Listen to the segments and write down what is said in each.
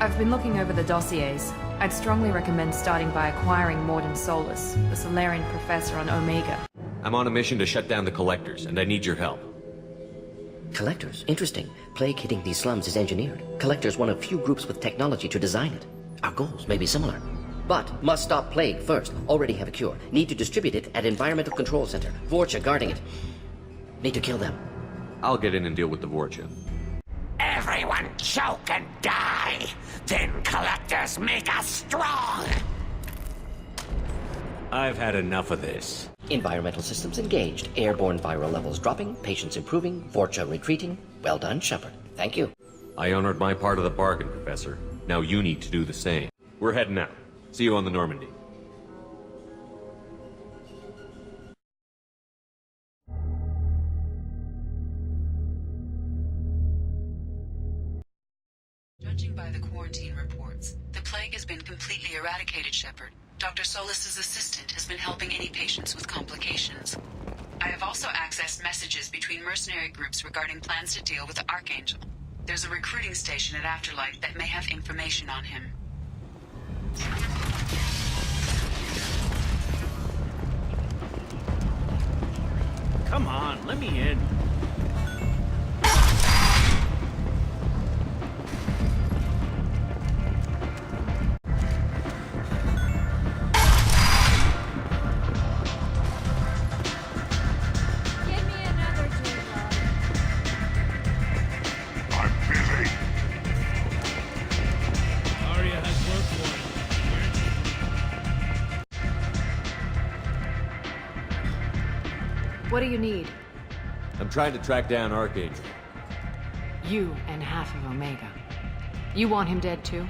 I've been looking over the dossiers. I'd strongly recommend starting by acquiring Morden Solus, the Solarian professor on Omega. I'm on a mission to shut down the Collectors, and I need your help. Collectors? Interesting. Plague hitting these slums is engineered. Collectors one of few groups with technology to design it. Our goals may be similar. But must stop plague first. Already have a cure. Need to distribute it at Environmental Control Center. Vorcha guarding it. Need to kill them. I'll get in and deal with the Vorcha. Everyone choke and die! Then Collectors make us strong! I've had enough of this. Environmental systems engaged. Airborne viral levels dropping. Patients improving. Vorcha retreating. Well done, Shepard. Thank you. I honored my part of the bargain, Professor. Now you need to do the same. We're heading out. See you on the Normandy. Judging by the quarantine reports, the plague has been completely eradicated, Shepard. Dr. Solus's assistant has been helping any patients with complications. I have also accessed messages between mercenary groups regarding plans to deal with the Archangel. There's a recruiting station at Afterlight that may have information on him. Come on, let me in. What do you need? I'm trying to track down Archangel. You and half of Omega. You want him dead too?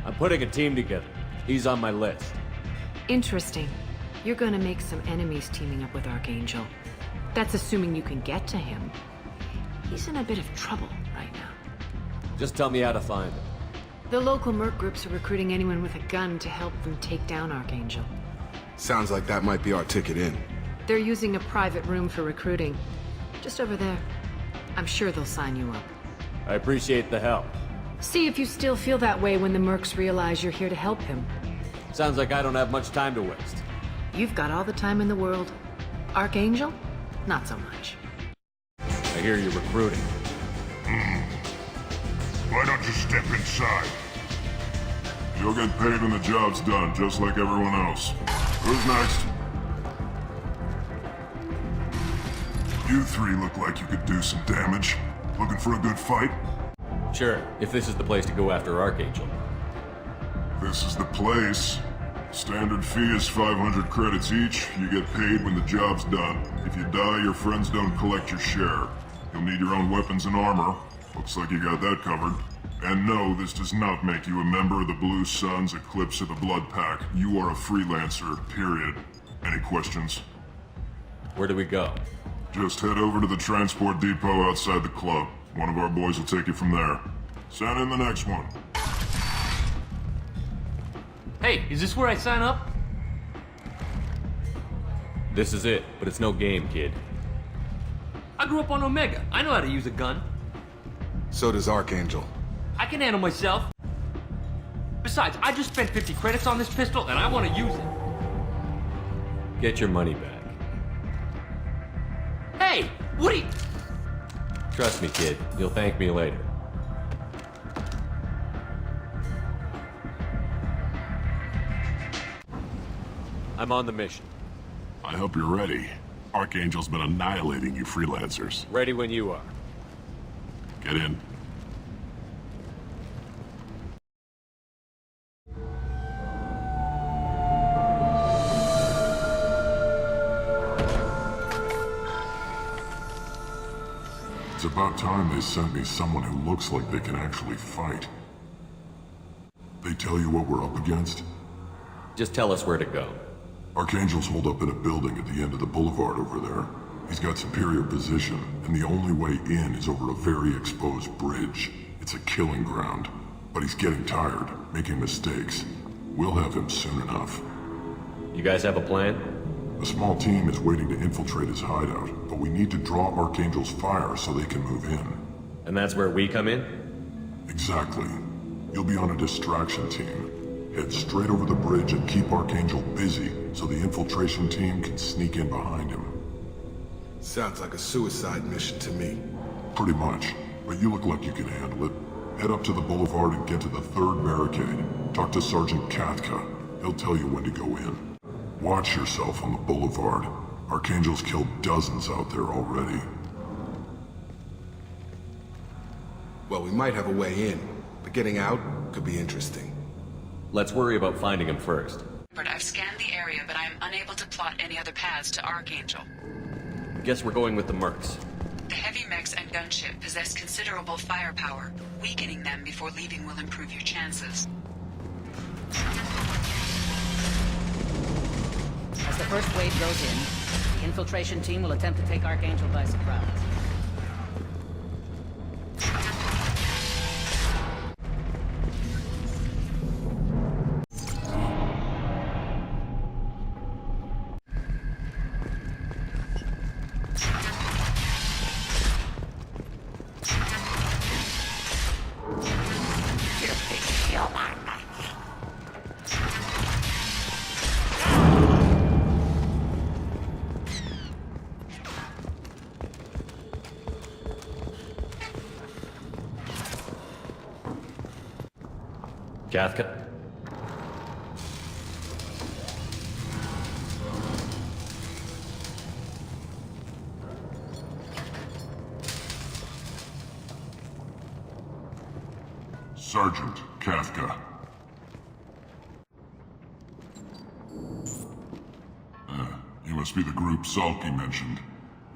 I'm putting a team together. He's on my list. Interesting. You're gonna make some enemies teaming up with Archangel. That's assuming you can get to him. He's in a bit of trouble right now. Just tell me how to find him. The local merc groups are recruiting anyone with a gun to help them take down Archangel. Sounds like that might be our ticket in. They're using a private room for recruiting. Just over there. I'm sure they'll sign you up. I appreciate the help. See if you still feel that way when the mercs realize you're here to help him. Sounds like I don't have much time to waste. You've got all the time in the world. Archangel? Not so much. I hear you're recruiting. Why don't you step inside? You'll get paid when the job's done, just like everyone else. Who's next? You three look like you could do some damage. Looking for a good fight? Sure, if this is the place to go after Archangel. This is the place. Standard fee is 500 credits each. You get paid when the job's done. If you die, your friends don't collect your share. You'll need your own weapons and armor. Looks like you got that covered. And no, this does not make you a member of the Blue Suns, Eclipse, or the Blood Pack. You are a freelancer, period. Any questions? Where do we go? Just head over to the transport depot outside the club. One of our boys will take you from there. Send in the next one. Hey, is this where I sign up? This is it, but it's no game, kid. I grew up on Omega. I know how to use a gun. So does Archangel. I can handle myself. Besides, I just spent 50 credits on this pistol and I want to use it. Get your money back. Hey, what are you... Trust me, kid. You'll thank me later. I'm on the mission. I hope you're ready. Archangel's been annihilating you freelancers. Ready when you are. Get in. It's about time they sent me someone who looks like they can actually fight. They tell you what we're up against? Just tell us where to go. Archangel's holed up in a building at the end of the boulevard over there. He's got superior position, and the only way in is over a very exposed bridge. It's a killing ground, but he's getting tired, making mistakes. We'll have him soon enough. You guys have a plan? A small team is waiting to infiltrate his hideout, but we need to draw Archangel's fire so they can move in. And that's where we come in? Exactly. You'll be on a distraction team. Head straight over the bridge and keep Archangel busy so the infiltration team can sneak in behind him. Sounds like a suicide mission to me. Pretty much, but you look like you can handle it. Head up to the boulevard and get to the 3rd barricade. Talk to Sergeant Katka. He'll tell you when to go in. Watch yourself on the boulevard. Archangel's killed dozens out there already. Well, we might have a way in, but getting out could be interesting. Let's worry about finding him first. But I've scanned the area, but I am unable to plot any other paths to Archangel. Guess we're going with the mercs. The heavy mechs and gunship possess considerable firepower. Weakening them before leaving will improve your chances. As the first wave goes in, the infiltration team will attempt to take Archangel by surprise. Katka? Sergeant Katka. You must be the group Salky mentioned.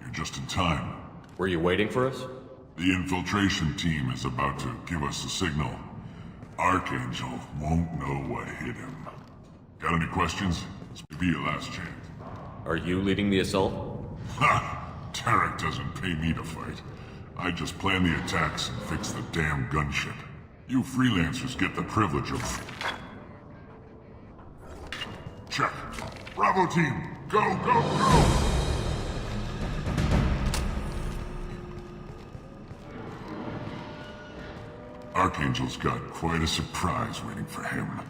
You're just in time. Were you waiting for us? The infiltration team is about to give us a signal. Archangel won't know what hit him. Got any questions? This may be your last chance. Are you leading the assault? Ha! Tarek doesn't pay me to fight. I just plan the attacks and fix the damn gunship. You freelancers get the privilege of... Check. Bravo team, go, go, go! Archangel's got quite a surprise waiting for him.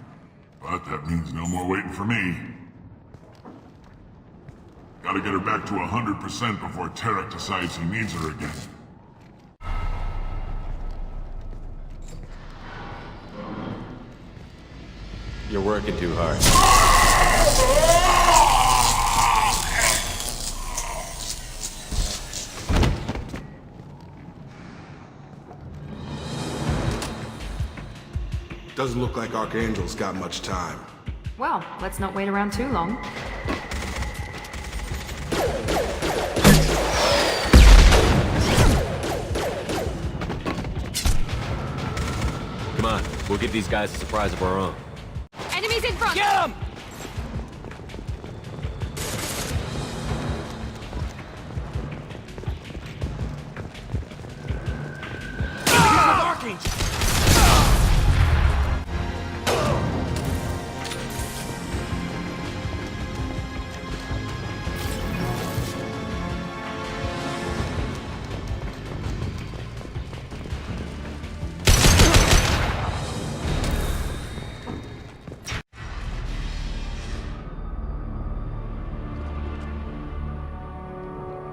But that means no more waiting for me. Gotta get her back to 100% before Tarek decides he needs her again. You're working too hard. Doesn't look like Archangel's got much time. Well, let's not wait around too long. Come on, we'll give these guys a surprise of our own. Enemies in front! Get him!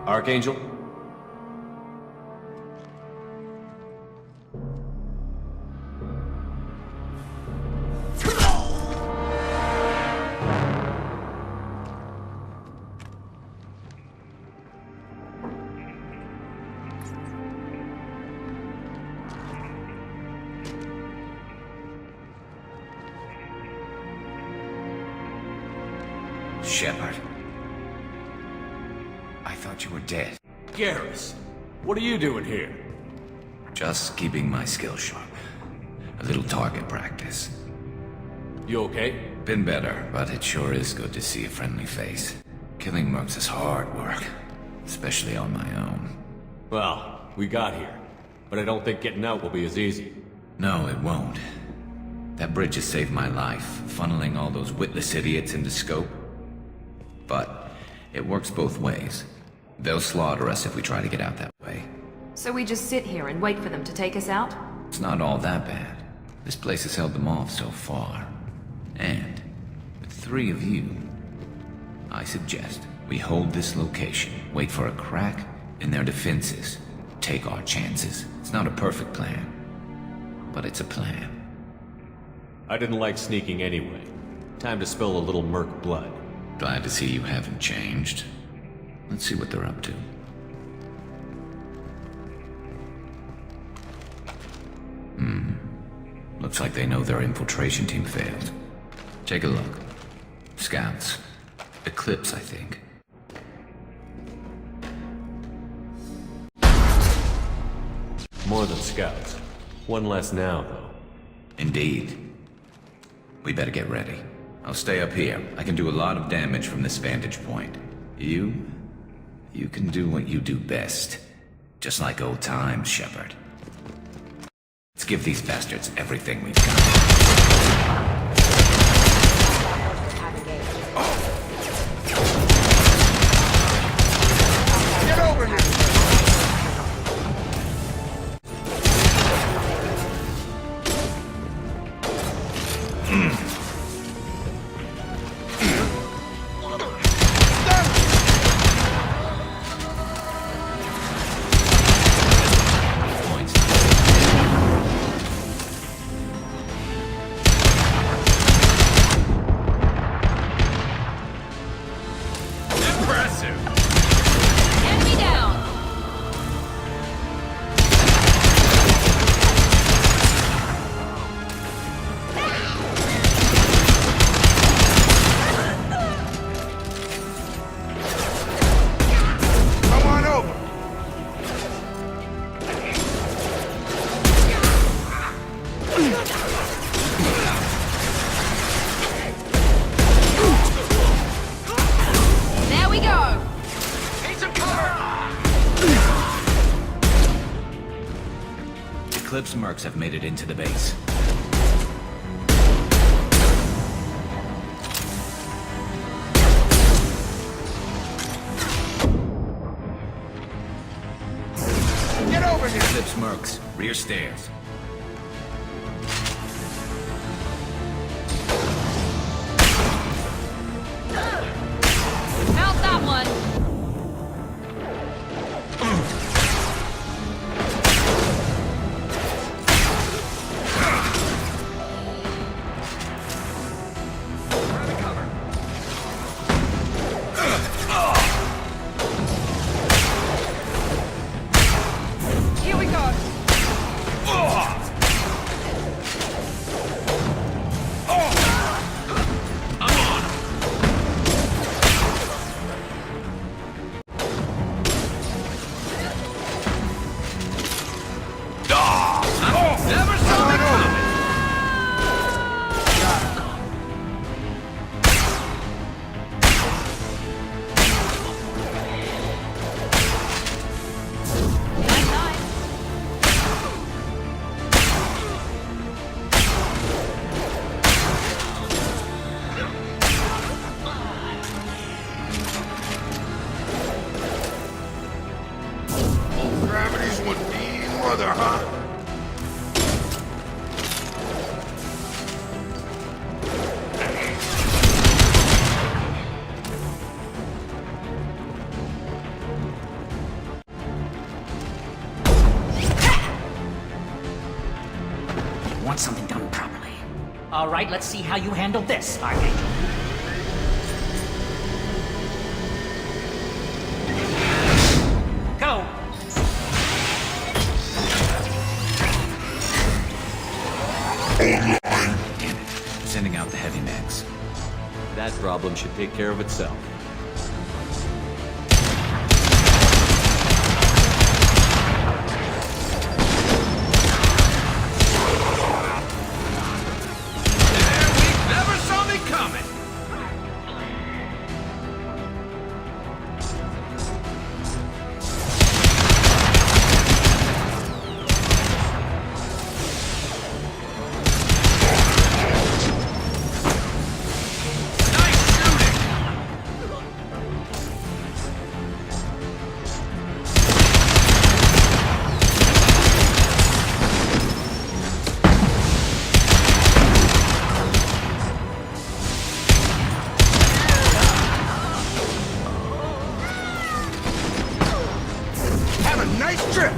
Archangel! Archangel? Shepard. I thought you were dead. Garrus, what are you doing here? Just keeping my skills sharp. A little target practice. You okay? Been better, but it sure is good to see a friendly face. Killing mercs is hard work, especially on my own. Well, we got here, but I don't think getting out will be as easy. No, it won't. That bridge has saved my life, funneling all those witless idiots into scope. But it works both ways. They'll slaughter us if we try to get out that way. So we just sit here and wait for them to take us out? It's not all that bad. This place has held them off so far. And with 3 of you, I suggest we hold this location, wait for a crack in their defenses, take our chances. It's not a perfect plan, but it's a plan. I didn't like sneaking anyway. Time to spill a little merc blood. Glad to see you haven't changed. Let's see what they're up to. Looks like they know their infiltration team failed. Take a look. Scouts. Eclipse, I think. More than scouts. One less now, though. Indeed. We better get ready. I'll stay up here. I can do a lot of damage from this vantage point. You can do what you do best. Just like old times, Shepard. Let's give these bastards everything we've got. Get over here! Eclipse mercs have made it into the base. Get over here! Eclipse mercs, rear stairs. Mount that one! Gravity's one mean mother, huh? Want something done properly. All right, let's see how you handle this, Archangel. Go! Damn it. Sending out the heavy mechs. That problem should take care of itself. Never saw me coming! Nice shooting! a nice trip!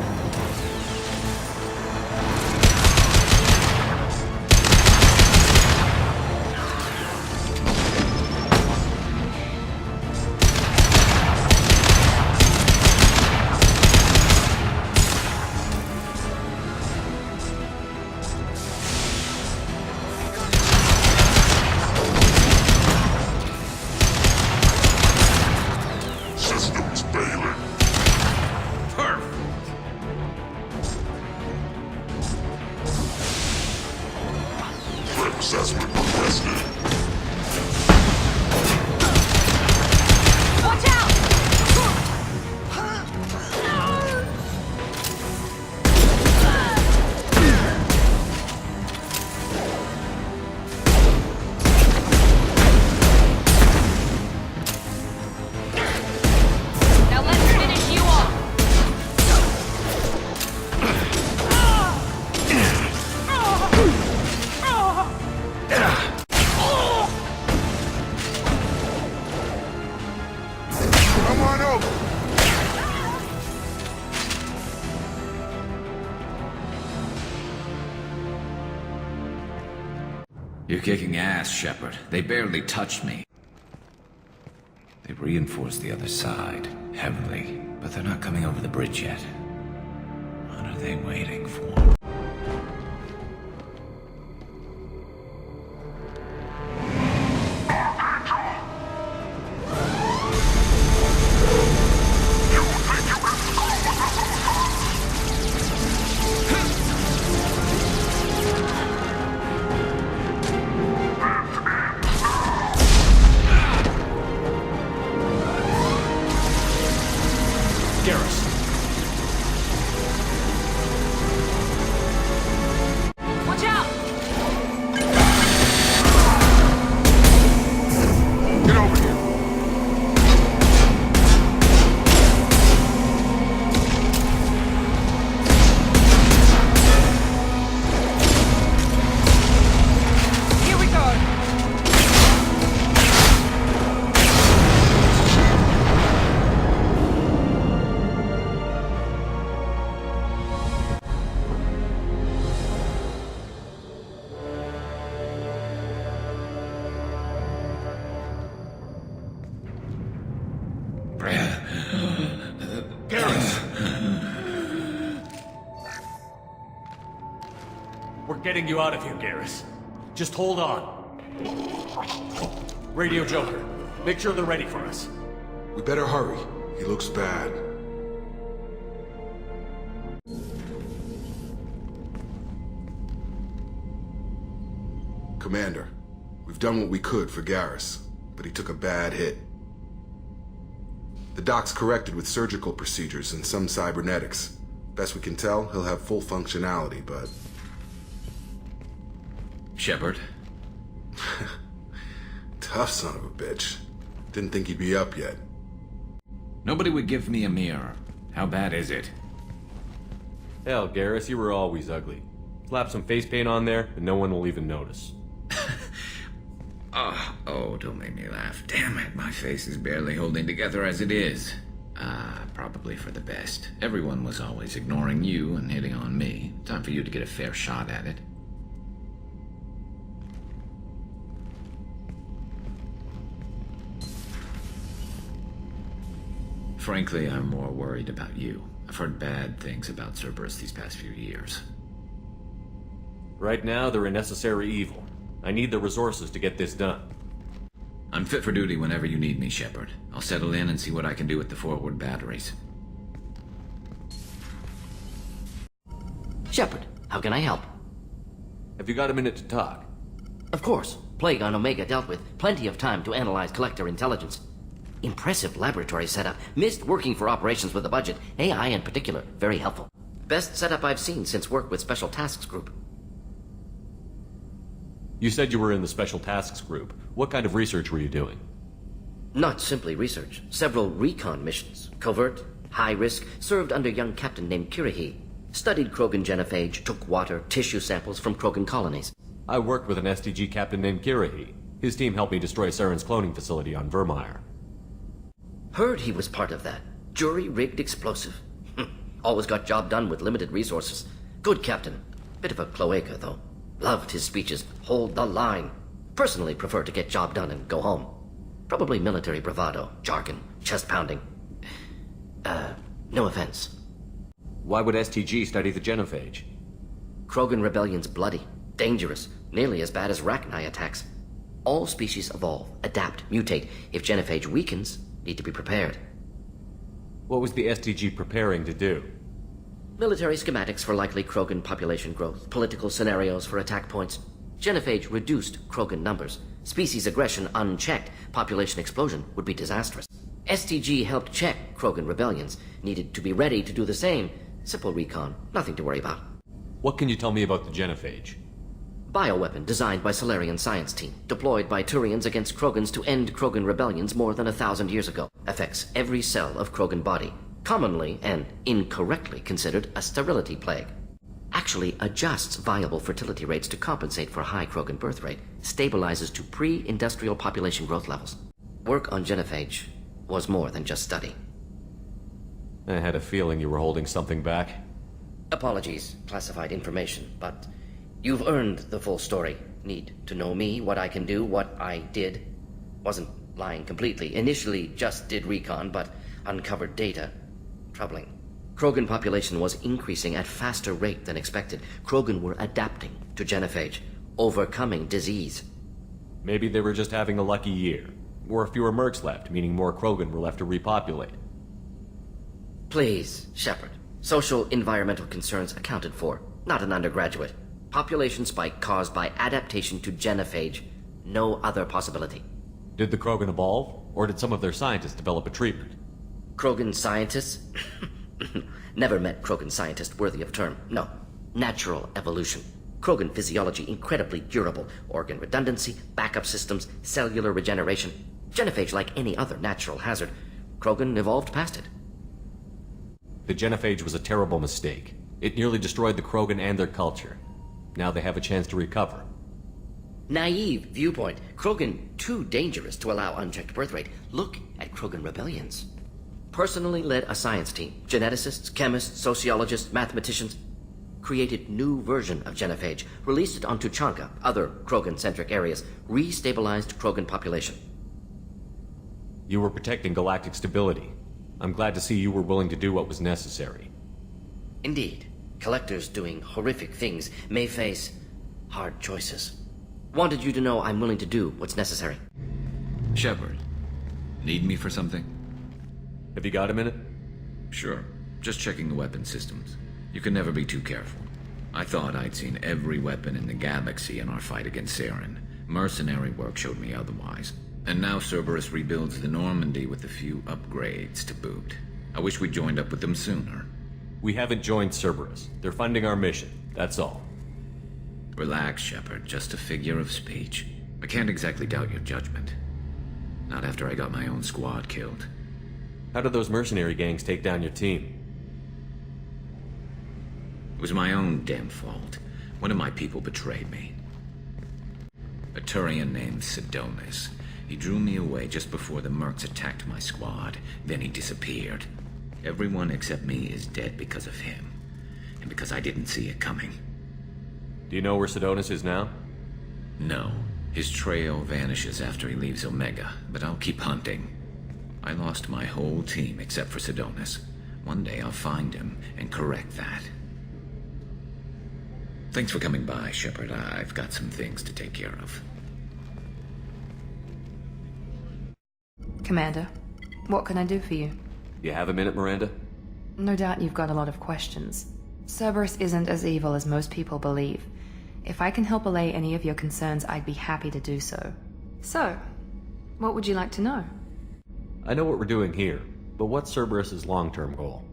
Systems failing. Threat assessment requested. Watch out! Now let's finish you off. Come on over! You're kicking ass, Shepard. They barely touched me. They reinforced the other side, heavily, but they're not coming over the bridge yet. What are they waiting for? Garrus. Watch out! Get over here! Here we go! We're getting you out of here, Garrus. Just hold on. Radio Joker, make sure they're ready for us. We better hurry. He looks bad. Commander, we've done what we could for Garrus, but he took a bad hit. The doc's corrected with surgical procedures and some cybernetics. Best we can tell, he'll have full functionality, but... Shepard? Tough son of a bitch. Didn't think he'd be up yet. Nobody would give me a mirror. How bad is it? Hell, Garrus, you were always ugly. Slap some face paint on there, and no one will even notice. Oh, don't make me laugh. Damn it, my face is barely holding together as it is. Probably for the best. Everyone was always ignoring you and hitting on me. Time for you to get a fair shot at it. Frankly, I'm more worried about you. I've heard bad things about Cerberus these past few years. Right now, they're a necessary evil. I need the resources to get this done. I'm fit for duty whenever you need me, Shepard. I'll settle in and see what I can do with the forward batteries. Shepard, how can I help? Have you got a minute to talk? Of course. Plague on Omega dealt with. Plenty of time to analyze collector intelligence. Impressive laboratory setup. Missed working for operations with a budget. AI in particular. Very helpful. Best setup I've seen since work with Special Tasks Group. You said you were in the Special Tasks Group. What kind of research were you doing? Not simply research. Several recon missions. Covert, high risk, served under young captain named Kirihi. Studied Krogan genophage, took water, tissue samples from Krogan colonies. I worked with an STG captain named Kirihi. His team helped me destroy Saren's cloning facility on Vermeer. Heard he was part of that. Jury-rigged explosive. Always got job done with limited resources. Good captain. Bit of a cloaca, though. Loved his speeches. Hold the line. Personally prefer to get job done and go home. Probably military bravado, jargon, chest pounding. No offense. Why would STG study the genophage? Krogan rebellion's bloody, dangerous, nearly as bad as Rachni attacks. All species evolve, adapt, mutate. If genophage weakens, need to be prepared. What was the STG preparing to do? Military schematics for likely Krogan population growth, political scenarios for attack points. Genophage reduced Krogan numbers. Species aggression unchecked, population explosion would be disastrous. STG helped check Krogan rebellions, needed to be ready to do the same. Simple recon, nothing to worry about. What can you tell me about the genophage? Bioweapon designed by Solarian science team, deployed by Turians against Krogans to end Krogan rebellions more than 1,000 years ago. Affects every cell of Krogan body. Commonly and incorrectly considered a sterility plague. Actually adjusts viable fertility rates to compensate for high Krogan birth rate. Stabilizes to pre-industrial population growth levels. Work on genophage was more than just study. I had a feeling you were holding something back. Apologies, classified information, but you've earned the full story. Need to know me, what I can do, what I did. Wasn't lying completely. Initially just did recon, but uncovered data. Troubling. Krogan population was increasing at faster rate than expected. Krogan were adapting to genophage, overcoming disease. Maybe they were just having a lucky year. Or fewer mercs left, meaning more Krogan were left to repopulate. Please, Shepard. Social environmental concerns accounted for. Not an undergraduate. Population spike caused by adaptation to genophage. No other possibility. Did the Krogan evolve, or did some of their scientists develop a treatment? Krogan scientists? Never met Krogan scientist worthy of term. No. Natural evolution. Krogan physiology incredibly durable. Organ redundancy, backup systems, cellular regeneration. Genophage like any other natural hazard. Krogan evolved past it. The genophage was a terrible mistake. It nearly destroyed the Krogan and their culture. Now they have a chance to recover. Naive viewpoint. Krogan too dangerous to allow unchecked birth rate. Look at Krogan rebellions. Personally led a science team. Geneticists, chemists, sociologists, mathematicians. Created new version of genophage. Released it on Tuchanka, other Krogan-centric areas. Restabilized Krogan population. You were protecting galactic stability. I'm glad to see you were willing to do what was necessary. Indeed. Collectors doing horrific things may face hard choices. Wanted you to know I'm willing to do what's necessary. Shepard, need me for something? Have you got a minute? Sure. Just checking the weapon systems. You can never be too careful. I thought I'd seen every weapon in the galaxy in our fight against Saren. Mercenary work showed me otherwise. And now Cerberus rebuilds the Normandy with a few upgrades to boot. I wish we'd joined up with them sooner. We haven't joined Cerberus. They're funding our mission, that's all. Relax, Shepard. Just a figure of speech. I can't exactly doubt your judgment. Not after I got my own squad killed. How did those mercenary gangs take down your team? It was my own damn fault. One of my people betrayed me. A Turian named Sidonis. He drew me away just before the mercs attacked my squad. Then he disappeared. Everyone except me is dead because of him. And because I didn't see it coming. Do you know where Sidonis is now? No. His trail vanishes after he leaves Omega, but I'll keep hunting. I lost my whole team except for Sidonis. One day I'll find him and correct that. Thanks for coming by, Shepard. I've got some things to take care of. Commander, what can I do for you? You have a minute, Miranda? No doubt you've got a lot of questions. Cerberus isn't as evil as most people believe. If I can help allay any of your concerns, I'd be happy to do so. So, what would you like to know? I know what we're doing here, but what's Cerberus's long-term goal?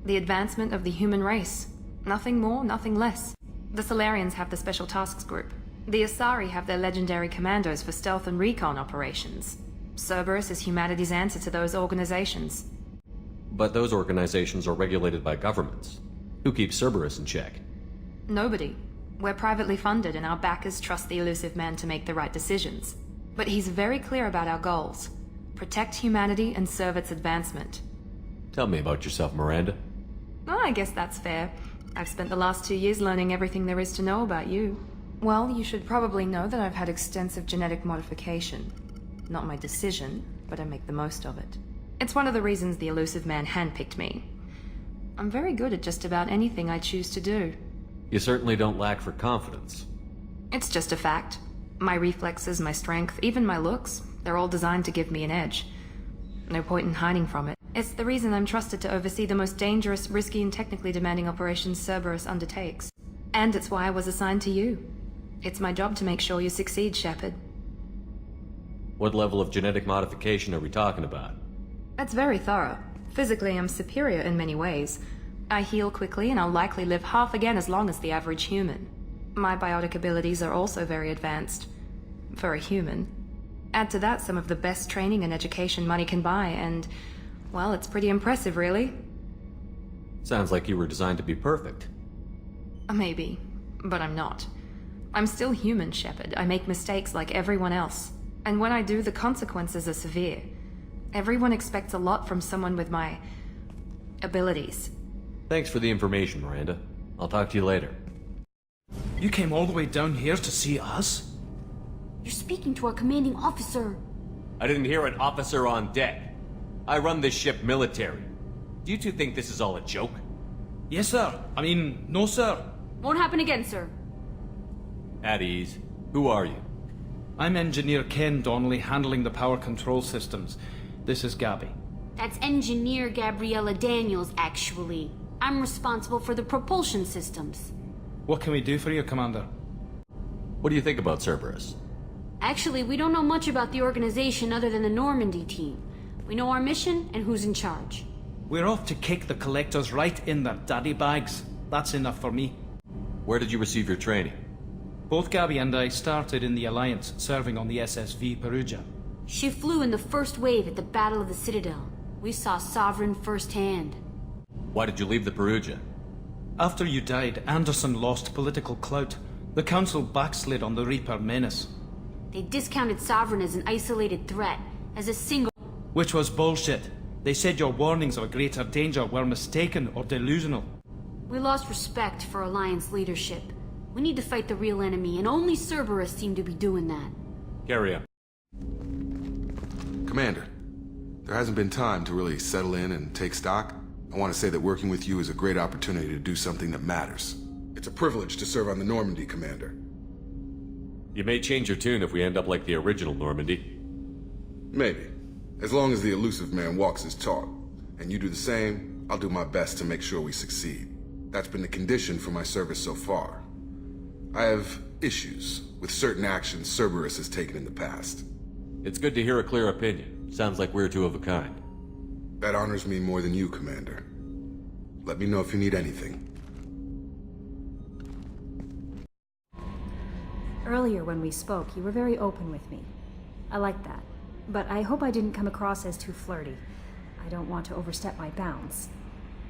The advancement of the human race. Nothing more, nothing less. The Solarians have the Special Tasks Group. The Asari have their legendary commandos for stealth and recon operations. Cerberus is humanity's answer to those organizations. But those organizations are regulated by governments. Who keeps Cerberus in check? Nobody. We're privately funded and our backers trust the elusive man to make the right decisions. But he's very clear about our goals. Protect humanity and serve its advancement. Tell me about yourself, Miranda. Well, I guess that's fair. I've spent the last 2 years learning everything there is to know about you. Well, you should probably know that I've had extensive genetic modification. Not my decision, but I make the most of it. It's one of the reasons the elusive man handpicked me. I'm very good at just about anything I choose to do. You certainly don't lack for confidence. It's just a fact. My reflexes, my strength, even my looks, they're all designed to give me an edge. No point in hiding from it. It's the reason I'm trusted to oversee the most dangerous, risky, and technically demanding operations Cerberus undertakes. And it's why I was assigned to you. It's my job to make sure you succeed, Shepard. What level of genetic modification are we talking about? That's very thorough. Physically, I'm superior in many ways. I heal quickly, and I'll likely live half again as long as the average human. My biotic abilities are also very advanced. For a human. Add to that some of the best training and education money can buy, and, well, it's pretty impressive, really. Sounds like you were designed to be perfect. Maybe, but I'm not. I'm still human, Shepard. I make mistakes like everyone else. And when I do, the consequences are severe. Everyone expects a lot from someone with my abilities. Thanks for the information, Miranda. I'll talk to you later. You came all the way down here to see us? You're speaking to our commanding officer. I didn't hear an officer on deck. I run this ship military. Do you two think this is all a joke? Yes, sir. I mean, no, sir. Won't happen again, sir. At ease. Who are you? I'm Engineer Ken Donnelly, handling the power control systems. This is Gabby. That's Engineer Gabriella Daniels, actually. I'm responsible for the propulsion systems. What can we do for you, Commander? What do you think about Cerberus? Actually, we don't know much about the organization other than the Normandy team. We know our mission and who's in charge. We're off to kick the collectors right in their daddy bags. That's enough for me. Where did you receive your training? Both Gabby and I started in the Alliance, serving on the SSV Perugia. She flew in the first wave at the Battle of the Citadel. We saw Sovereign firsthand. Why did you leave the Perugia? After you died, Anderson lost political clout. The Council backslid on the Reaper menace. They discounted Sovereign as an isolated threat, as a single... Which was bullshit. They said your warnings of a greater danger were mistaken or delusional. We lost respect for Alliance leadership. We need to fight the real enemy, and only Cerberus seem to be doing that. Carry on. Commander, there hasn't been time to really settle in and take stock. I want to say that working with you is a great opportunity to do something that matters. It's a privilege to serve on the Normandy, Commander. You may change your tune if we end up like the original Normandy. Maybe. As long as the elusive man walks his talk, and you do the same, I'll do my best to make sure we succeed. That's been the condition for my service so far. I have issues with certain actions Cerberus has taken in the past. It's good to hear a clear opinion. Sounds like we're two of a kind. That honors me more than you, Commander. Let me know if you need anything. Earlier when we spoke, you were very open with me. I like that. But I hope I didn't come across as too flirty. I don't want to overstep my bounds.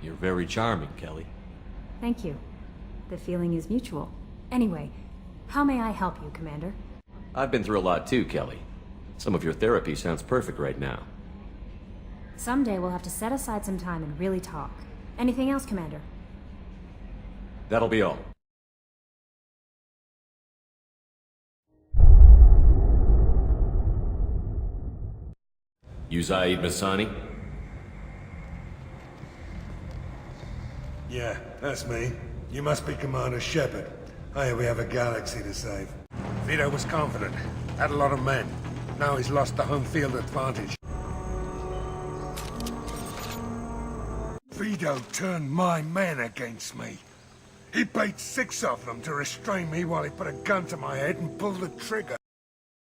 You're very charming, Kelly. Thank you. The feeling is mutual. Anyway, how may I help you, Commander? I've been through a lot too, Kelly. Some of your therapy sounds perfect right now. Someday we'll have to set aside some time and really talk. Anything else, Commander? That'll be all. You Zaid Masani? Yeah, that's me. You must be Commander Shepard. Hey, we have a galaxy to save. Vito was confident. Had a lot of men. Now he's lost the home field advantage. Vito turned my men against me. He bait 6 of them to restrain me while he put a gun to my head and pulled the trigger.